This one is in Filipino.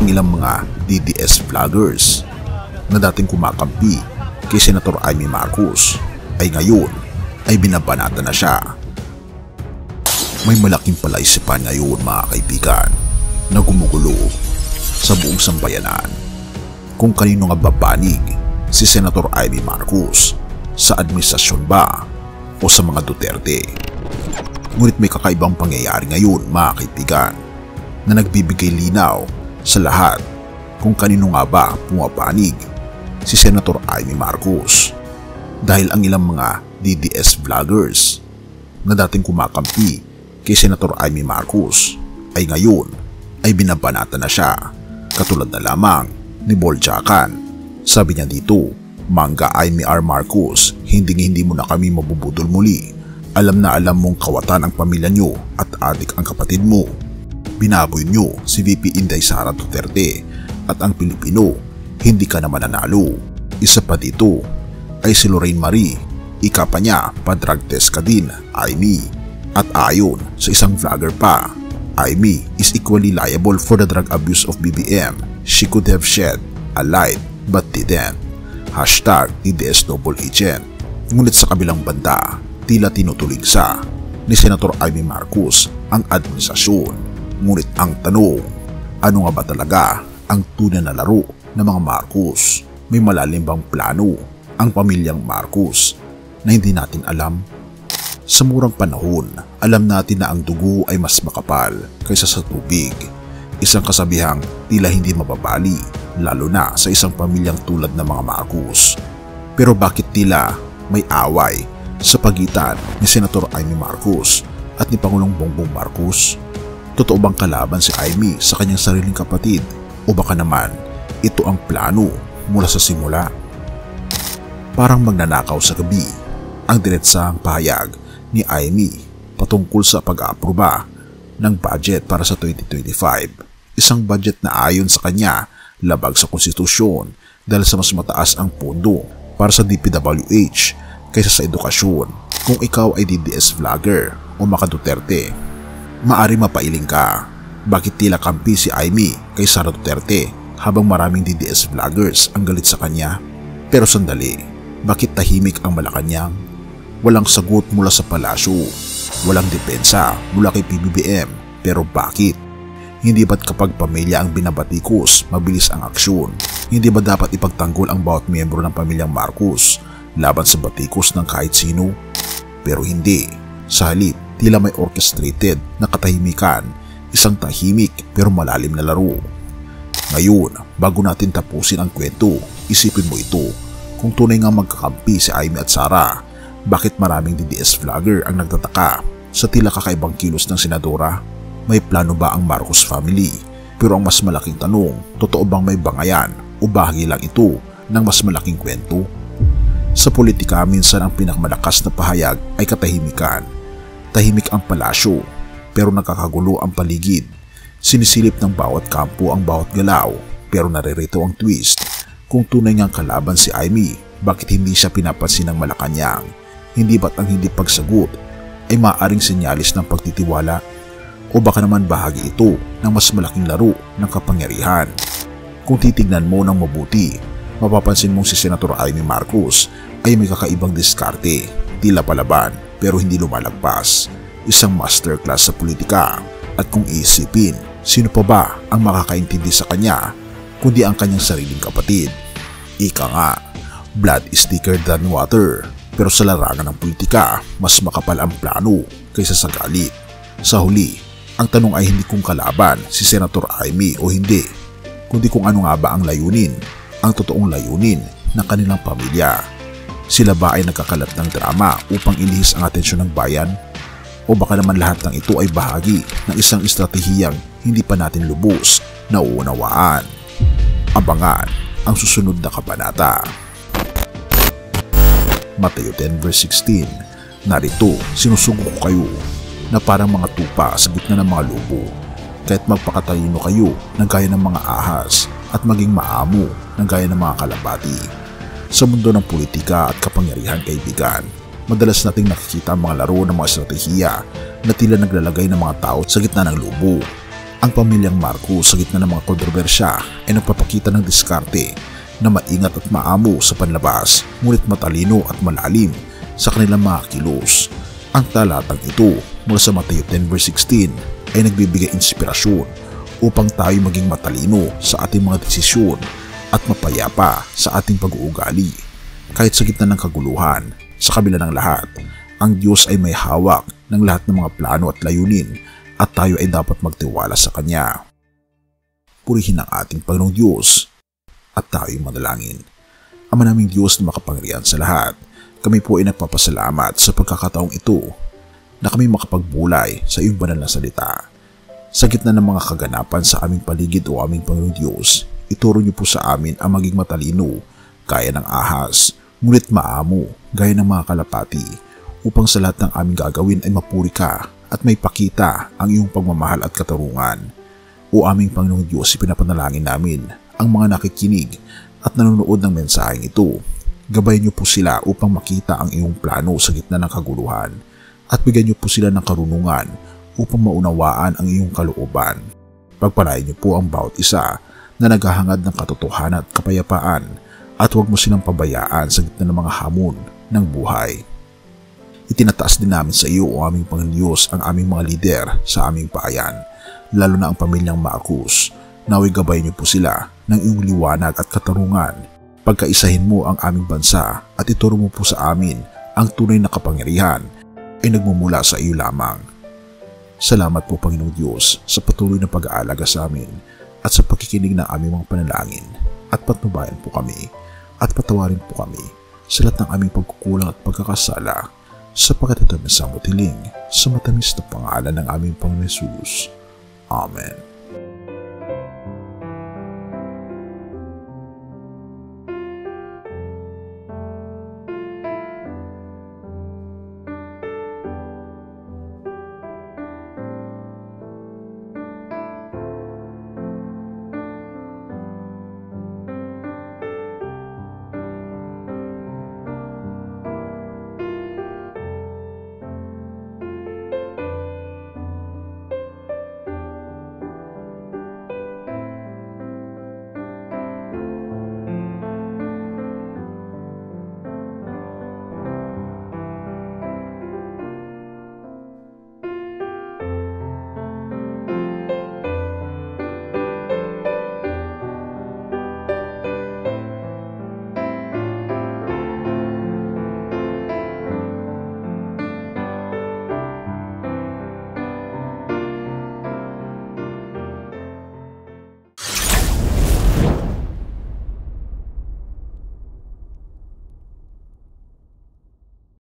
ang ilang mga DDS vloggers na dating kumakampi kay Senator Amy Marcos ay ngayon ay binabanata na siya. May malaking palaisipan ngayon mga kaibigan na gumugulo sa buong sambayanan kung kanino nga babanig si Senator Amy Marcos, sa administrasyon ba o sa mga Duterte. Ngunit may kakaibang pangyayari ngayon mga kaibigan na nagbibigay linaw sa lahat kung kanino nga ba pumapanig si Senator Amy Marcos, dahil ang ilang mga DDS vloggers na dating kumakampi kay Senator Amy Marcos ay ngayon ay binabanata na siya, katulad na lamang ni Boljakan. Sabi niya dito, "Mangga Amy R. Marcos, hindi mo na kami mabubudol muli. Alam na alam mong kawatan ang pamilya nyo at adik ang kapatid mo. Binaboy nyo si VP Inday Sara Duterte at ang Pilipino, hindi ka naman nanalo. Isa pa dito ay si Lorraine Marie, ika pa niya pa-drug test ka din, Amy. At ayon sa isang vlogger pa, Amy is equally liable for the drug abuse of BBM. She could have shed a light but didn't. Hashtag DDS double agent." Ngunit sa kabilang banda, tila tinutuligsa ni Senator Amy Marcos ang administrasyon. Ngunit ang tanong, ano nga ba talaga ang tunay na laro ng mga Marcos? May malalim bang plano ang pamilyang Marcos na hindi natin alam? Sa murang panahon, alam natin na ang dugo ay mas makapal kaysa sa tubig. Isang kasabihang tila hindi mababali, lalo na sa isang pamilyang tulad ng mga Marcos. Pero bakit tila may away sa pagitan ni Senator Amy Marcos at ni Pangulong Bongbong Marcos? Totoo bang kalaban si Amy sa kanyang sariling kapatid, o baka naman ito ang plano mula sa simula? Parang magnanakaw sa gabi ang diretsang pahayag ni Amy patungkol sa pag-aaproba ng budget para sa 2025. Isang budget na ayon sa kanya labag sa konstitusyon dahil sa mas mataas ang pondo para sa DPWH kaysa sa edukasyon. Kung ikaw ay DDS vlogger o maka Duterte, maari mapailing ka. Bakit tila kampi si Amy kay Sara Duterte habang maraming DDS vloggers ang galit sa kanya? Pero sandali, bakit tahimik ang Malacanang? Walang sagot mula sa palasyo, walang depensa mula kay PBBM. Pero bakit? Hindi ba't kapag pamilya ang binabatikos, mabilis ang aksyon? Hindi ba dapat ipagtanggol ang bawat miyembro ng pamilyang Marcos laban sa batikos ng kahit sino? Pero hindi. Sa halip, tila may orchestrated na katahimikan, isang tahimik pero malalim na laro. Ngayon, bago natin tapusin ang kwento, isipin mo ito. Kung tunay nga magkakampi si Amy at Sara, bakit maraming DDS vlogger ang nagtataka sa tila kakaibang kilos ng senadora? May plano ba ang Marcos family? Pero ang mas malaking tanong, totoo bang may bangayan o bahagi lang ito ng mas malaking kwento? Sa politika, minsan ang pinakamalakas na pahayag ay katahimikan. Tahimik ang palasyo, pero nakakagulo ang paligid. Sinisilip ng bawat kampo ang bawat galaw, pero naririto ang twist. Kung tunay ngang kalaban si Amy, bakit hindi siya pinapansin ng Malacanang? Hindi ba't ang hindi pagsagot ay maaaring senyalis ng pagtitiwala? O baka naman bahagi ito ng mas malaking laro ng kapangyarihan? Kung titignan mo ng mabuti, mapapansin mong si Senator Amy Marcos ay may kakaibang diskarte, tila palaban pero hindi lumalagpas. Isang masterclass sa politika. At kung iisipin, sino pa ba ang makakaintindi sa kanya kundi ang kanyang sariling kapatid? Ika nga, blood is thicker than water. Pero sa larangan ng politika, mas makapal ang plano kaysa sa galit. Sa huli, ang tanong ay hindi kung kalaban si Senator Amy o hindi, kundi kung ano nga ba ang layunin, ang totoong layunin ng kanilang pamilya. Sila ba ay nagkakalat ng drama upang ilihis ang atensyon ng bayan? O baka naman lahat ng ito ay bahagi ng isang estratehiyang hindi pa natin lubos na uunawaan? Abangan ang susunod na kabanata. Mateo 10 verse 16. Narito, sinusugo ko kayo na parang mga tupa sa gitna ng mga lobo. Kahit magpakatalino kayo ng gaya ng mga ahas at maging maamo ng gaya ng mga kalapati. Sa mundo ng politika at kapangyarihan, kaibigan, madalas nating nakikita ang mga laro ng mga estratehiya na tila naglalagay ng mga tao sa gitna ng lobo. Ang pamilyang Marcos sa gitna ng mga kontrobersya ay nagpapakita ng diskarte na maingat at maamo sa panlabas, ngunit matalino at malalim sa kanilang mga kilos. Ang talatang ito mula sa Mateo 10:16 ay nagbibigay inspirasyon upang tayo maging matalino sa ating mga desisyon at mapayapa sa ating pag-uugali. Kahit sa gitna ng kaguluhan, sa kabila ng lahat, ang Diyos ay may hawak ng lahat ng mga plano at layunin at tayo ay dapat magtiwala sa Kanya. Purihin ang ating Panginoong Diyos at tayo'y manalangin. Ama naming Diyos na makapangyarihan sa lahat, kami po ay nagpapasalamat sa pagkakataong ito na kami makapagbulay sa iyong banal na salita. Sa gitna ng mga kaganapan sa aming paligid o aming Panginoong Diyos, ituro niyo po sa amin ang maging matalino, gaya ng ahas, ngunit maamo, gaya ng mga kalapati, upang sa lahat ng aming gagawin ay mapuri ka at may pakita ang iyong pagmamahal at katarungan. O aming Panginoong Diyos, ipinapanalangin namin ang mga nakikinig at nanonood ng mensaheng ito. Gabayan niyo po sila upang makita ang iyong plano sa gitna ng kaguluhan at bigyan niyo po sila ng karunungan upang maunawaan ang iyong kalooban. Pagpalain niyo po ang bawat isa na naghahangad ng katotohanan at kapayapaan at huwag mo silang pabayaan sa gitna ng mga hamon ng buhay. Itinataas din namin sa iyo, o aming Panginoon Diyos, ang aming mga lider sa aming bayan, lalo na ang pamilyang Marcos. Naway gabayan niyo po sila ng iyong liwanag at katarungan. Pagkaisahin mo ang aming bansa at ituro mo po sa amin ang tunay na kapangyarihan ay nagmumula sa iyo lamang. Salamat po, Panginoong Diyos, sa patuloy na pag-aalaga sa amin at sa pakikinig ng aming mga panalangin, at patnubayan po kami at patawarin po kami sa lahat ng aming pagkukulang at pagkakasala, sapagkat ito ang isang matiling sa matamis na pangalan ng aming Panginoon Jesus. Amen.